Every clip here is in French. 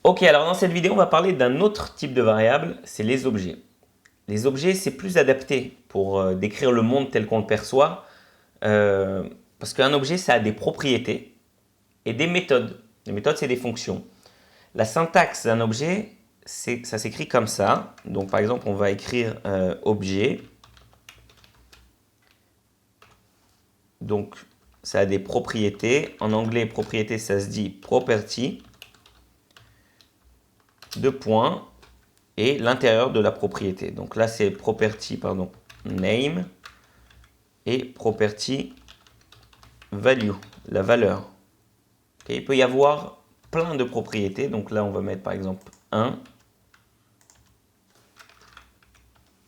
Ok, alors dans cette vidéo, on va parler d'un autre type de variable, c'est les objets. Les objets, c'est plus adapté pour décrire le monde tel qu'on le perçoit, parce qu'un objet, ça a des propriétés et des méthodes. Les méthodes, c'est des fonctions. La syntaxe d'un objet, ça s'écrit comme ça. Donc par exemple, on va écrire objet. Donc ça a des propriétés. En anglais, propriété, ça se dit property. Deux points. Et l'intérieur de la propriété. Donc là, c'est property, pardon, name et property value, la valeur. Okay, il peut y avoir plein de propriétés. Donc là, on va mettre par exemple 1,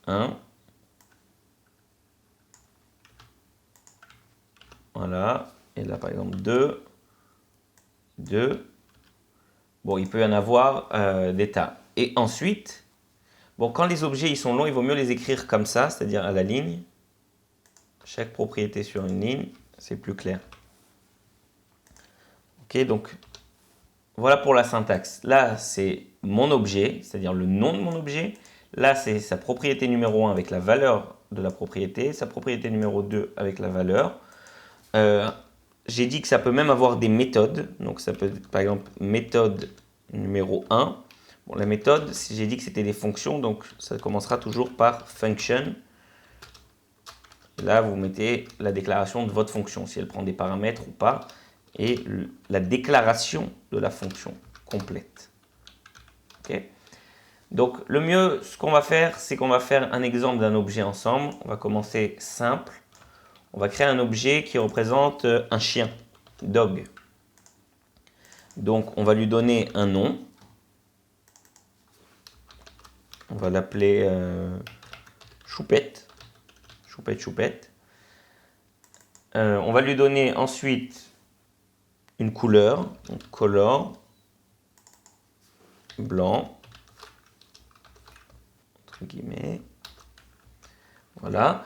1. Voilà. Et là, par exemple, 2, 2. Bon, il peut y en avoir des tas. Et ensuite, bon, quand les objets ils sont longs, il vaut mieux les écrire comme ça, c'est-à-dire à la ligne. Chaque propriété sur une ligne, c'est plus clair. Ok, donc voilà pour la syntaxe. Là, c'est mon objet, c'est-à-dire le nom de mon objet. Là, c'est sa propriété numéro 1 avec la valeur de la propriété, sa propriété numéro 2 avec la valeur. J'ai dit que ça peut même avoir des méthodes. Donc ça peut être par exemple méthode numéro 1. Bon, la méthode, j'ai dit que c'était des fonctions, donc ça commencera toujours par function. Là, vous mettez la déclaration de votre fonction, si elle prend des paramètres ou pas, et la déclaration de la fonction complète. Ok. Donc le mieux, ce qu'on va faire, c'est qu'on va faire un exemple d'un objet ensemble. On va commencer simple. On va créer un objet qui représente un chien, dog. Donc on va lui donner un nom. On va l'appeler Choupette. Choupette, Choupette. On va lui donner ensuite une couleur, donc color, blanc, entre guillemets. Voilà.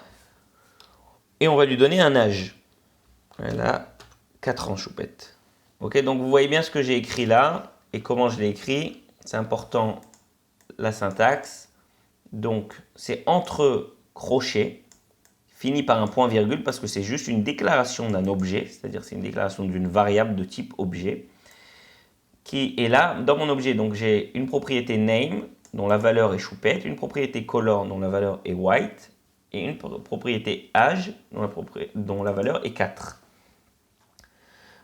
Et on va lui donner un âge. Voilà, 4 ans, Choupette. Ok, donc vous voyez bien ce que j'ai écrit là et comment je l'ai écrit. C'est important, la syntaxe. Donc, c'est entre crochets, fini par un point-virgule parce que c'est juste une déclaration d'un objet, c'est-à-dire c'est une déclaration d'une variable de type objet qui est là dans mon objet. Donc, j'ai une propriété name dont la valeur est Choupette, une propriété color dont la valeur est white et une propriété âge dont la valeur est 4.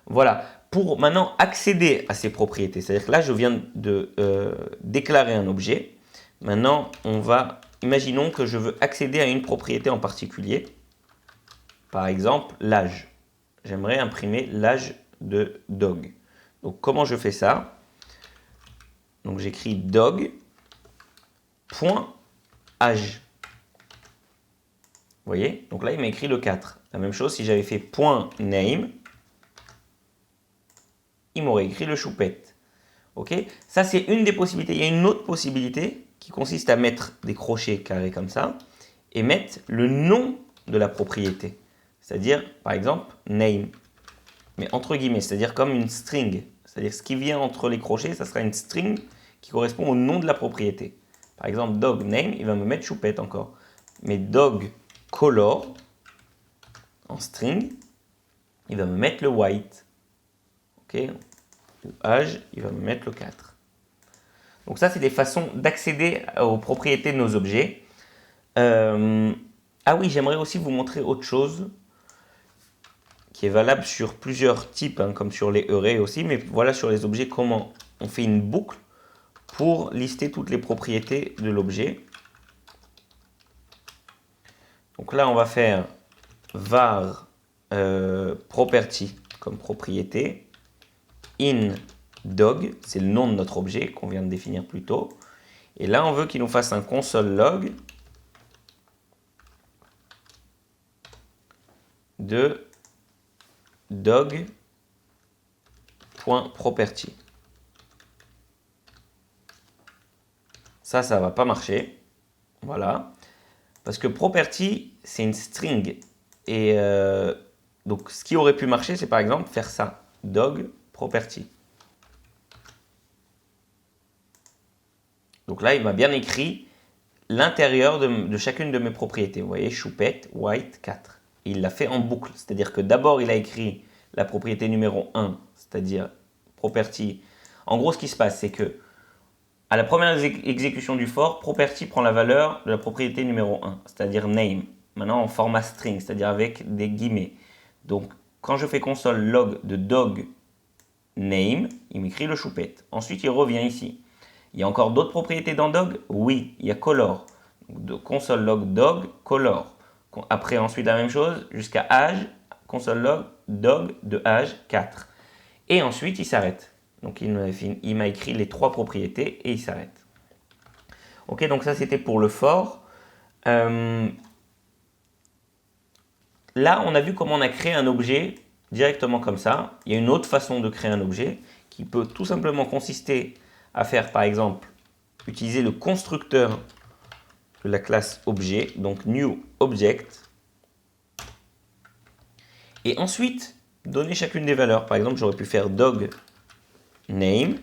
Voilà, pour maintenant accéder à ces propriétés, c'est-à-dire que là, je viens de déclarer un objet. Maintenant, imaginons que je veux accéder à une propriété en particulier. Par exemple, l'âge. J'aimerais imprimer l'âge de dog. Donc, comment je fais ça? Donc, j'écris dog.âge. Vous voyez? Donc là, il m'a écrit le 4. La même chose, si j'avais fait .name, il m'aurait écrit le choupette. Ok, ça c'est une des possibilités. Il y a une autre possibilité qui consiste à mettre des crochets carrés comme ça et mettre le nom de la propriété. C'est-à-dire, par exemple, name. Mais entre guillemets, c'est-à-dire comme une string. C'est-à-dire ce qui vient entre les crochets, ça sera une string qui correspond au nom de la propriété. Par exemple, dog name, il va me mettre choupette encore. Mais dog color, en string, il va me mettre le white. Ok, âge, il va me mettre le 4. Donc ça, c'est des façons d'accéder aux propriétés de nos objets. Ah oui, j'aimerais aussi vous montrer autre chose qui est valable sur plusieurs types, hein, comme sur les arrays aussi, mais voilà sur les objets comment on fait une boucle pour lister toutes les propriétés de l'objet. Donc là, on va faire var property comme propriété, in dog, c'est le nom de notre objet qu'on vient de définir plus tôt. Et là, on veut qu'il nous fasse un console log de dog.property. Ça ne va pas marcher. Voilà. Parce que property, c'est une string. Et donc, ce qui aurait pu marcher, c'est par exemple faire ça. Dog property. Donc là, il m'a bien écrit l'intérieur de chacune de mes propriétés. Vous voyez, choupette, white, 4. Et il l'a fait en boucle. C'est-à-dire que d'abord, il a écrit la propriété numéro 1, c'est-à-dire property. En gros, ce qui se passe, c'est que à la première exécution du for, property prend la valeur de la propriété numéro 1, c'est-à-dire name. Maintenant en format string, c'est-à-dire avec des guillemets. Donc, quand je fais console log de dog name, il m'écrit le choupette. Ensuite, il revient ici. Il y a encore d'autres propriétés dans dog? Oui, il y a color. Donc, de console log dog color. Après, ensuite, la même chose jusqu'à âge, console log dog de âge 4. Et ensuite, il s'arrête. Donc, il m'a écrit les 3 propriétés et il s'arrête. Ok, donc ça, c'était pour le for. Là, on a vu comment on a créé un objet directement comme ça. Il y a une autre façon de créer un objet qui peut tout simplement consister à faire, par exemple, utiliser le constructeur de la classe objet, donc new object, et ensuite donner chacune des valeurs. Par exemple, j'aurais pu faire dog name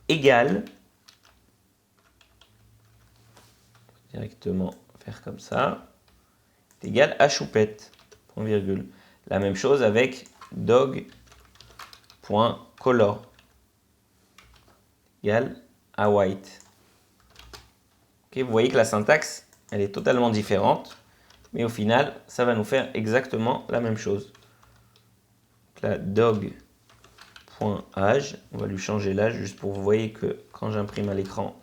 égale, directement faire comme ça, égale à choupette, point virgule. La même chose avec dog.color égale à white. Okay, vous voyez que la syntaxe, elle est totalement différente, mais au final, ça va nous faire exactement la même chose. Donc là, dog.age, on va lui changer l'âge juste pour que vous voyez que quand j'imprime à l'écran,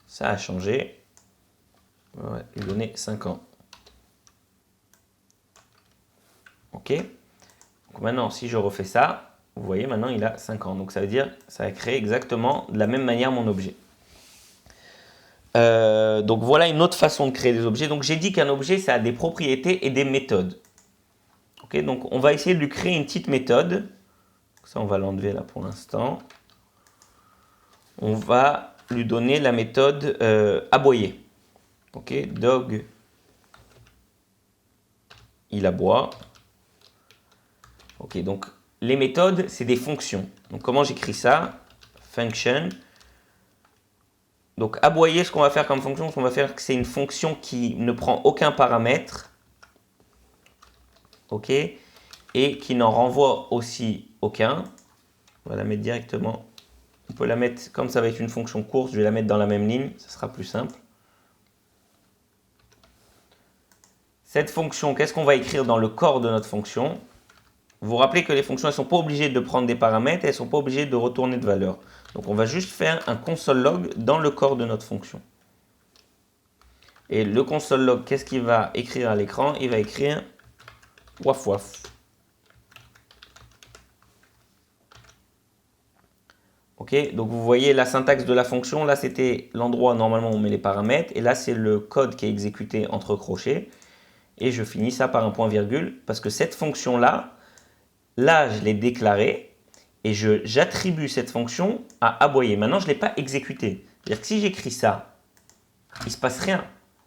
ça a changé. On va lui donner 5 ans. Ok. Donc maintenant, si je refais ça, vous voyez, maintenant il a 5 ans. Donc ça veut dire que ça a créé exactement de la même manière mon objet. Donc voilà une autre façon de créer des objets. Donc j'ai dit qu'un objet, ça a des propriétés et des méthodes. Ok, donc on va essayer de lui créer une petite méthode. Ça, on va l'enlever là pour l'instant. On va lui donner la méthode aboyer. Ok, dog, il aboie. Ok, donc les méthodes, c'est des fonctions. Donc comment j'écris ça? Function. Donc aboyer, ce qu'on va faire comme fonction, c'est c'est une fonction qui ne prend aucun paramètre. Ok, et qui n'en renvoie aussi aucun. On va la mettre directement. On peut la mettre, comme ça va être une fonction courte, je vais la mettre dans la même ligne, ça sera plus simple. Cette fonction, qu'est-ce qu'on va écrire dans le corps de notre fonction? Vous vous rappelez que les fonctions, elles ne sont pas obligées de prendre des paramètres, elles ne sont pas obligées de retourner de valeur. Donc on va juste faire un console log dans le corps de notre fonction. Et le console log, qu'est-ce qu'il va écrire à l'écran? Il va écrire waf waf. Ok, donc vous voyez la syntaxe de la fonction. Là, c'était l'endroit normalement où on met les paramètres. Et là, c'est le code qui est exécuté entre crochets. Et je finis ça par un point virgule parce que cette fonction-là, là, je l'ai déclarée et j'attribue cette fonction à aboyer. Maintenant, je ne l'ai pas exécutée. C'est-à-dire que si j'écris ça, il ne se passe rien.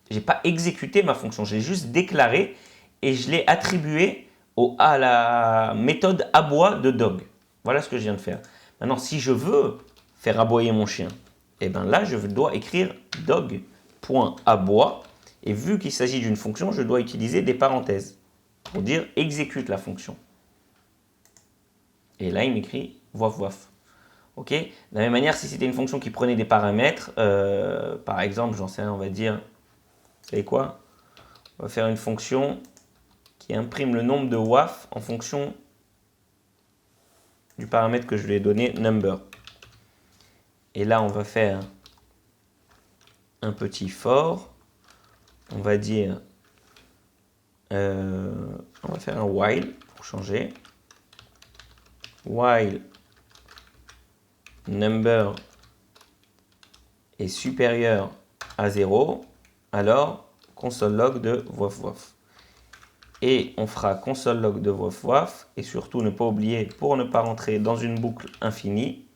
Je n'ai pas exécuté ma fonction. Je l'ai juste déclarée et je l'ai attribuée à la méthode aboie de dog. Voilà ce que je viens de faire. Maintenant, si je veux faire aboyer mon chien, eh ben là, je dois écrire dog.aboie. Et vu qu'il s'agit d'une fonction, je dois utiliser des parenthèses pour dire exécute la fonction. Et là, il m'écrit voif voif. Ok. De la même manière, si c'était une fonction qui prenait des paramètres, par exemple, j'en sais rien, on va dire, vous savez quoi? On va faire une fonction qui imprime le nombre de waf en fonction du paramètre que je lui ai donné, number. Et là, on va faire un petit for. On va dire, on va faire un while pour changer. While number est supérieur à 0, alors console log de voif voif. Et on fera console log de voif voif. Et surtout, ne pas oublier, pour ne pas rentrer dans une boucle infinie,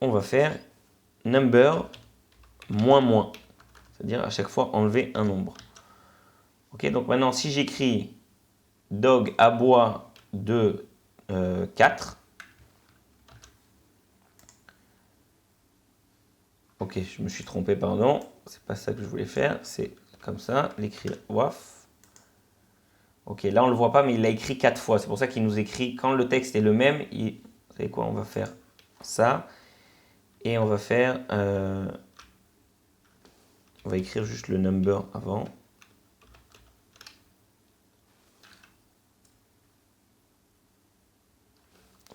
on va faire number moins moins. C'est-à-dire à chaque fois enlever un nombre. Ok, donc maintenant, si j'écris dog aboie de 4, Ok, je me suis trompé, pardon. C'est pas ça que je voulais faire. C'est comme ça, l'écrire WAF. Ok, là on le voit pas, mais il l'a écrit 4 fois. C'est pour ça qu'il nous écrit, quand le texte est le même, vous savez quoi, on va faire ça. Et on va faire... on va écrire juste le number avant.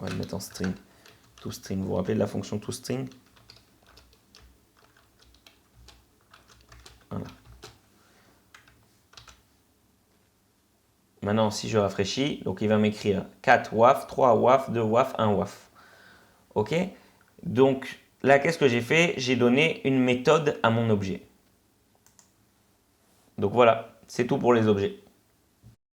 On va le mettre en string. ToString. Vous vous rappelez de la fonction ToString? Voilà. Maintenant, si je rafraîchis, donc il va m'écrire 4 WAF, 3 WAF, 2 WAF, 1 WAF. Ok? Donc là, qu'est-ce que j'ai fait? J'ai donné une méthode à mon objet. Donc voilà, c'est tout pour les objets.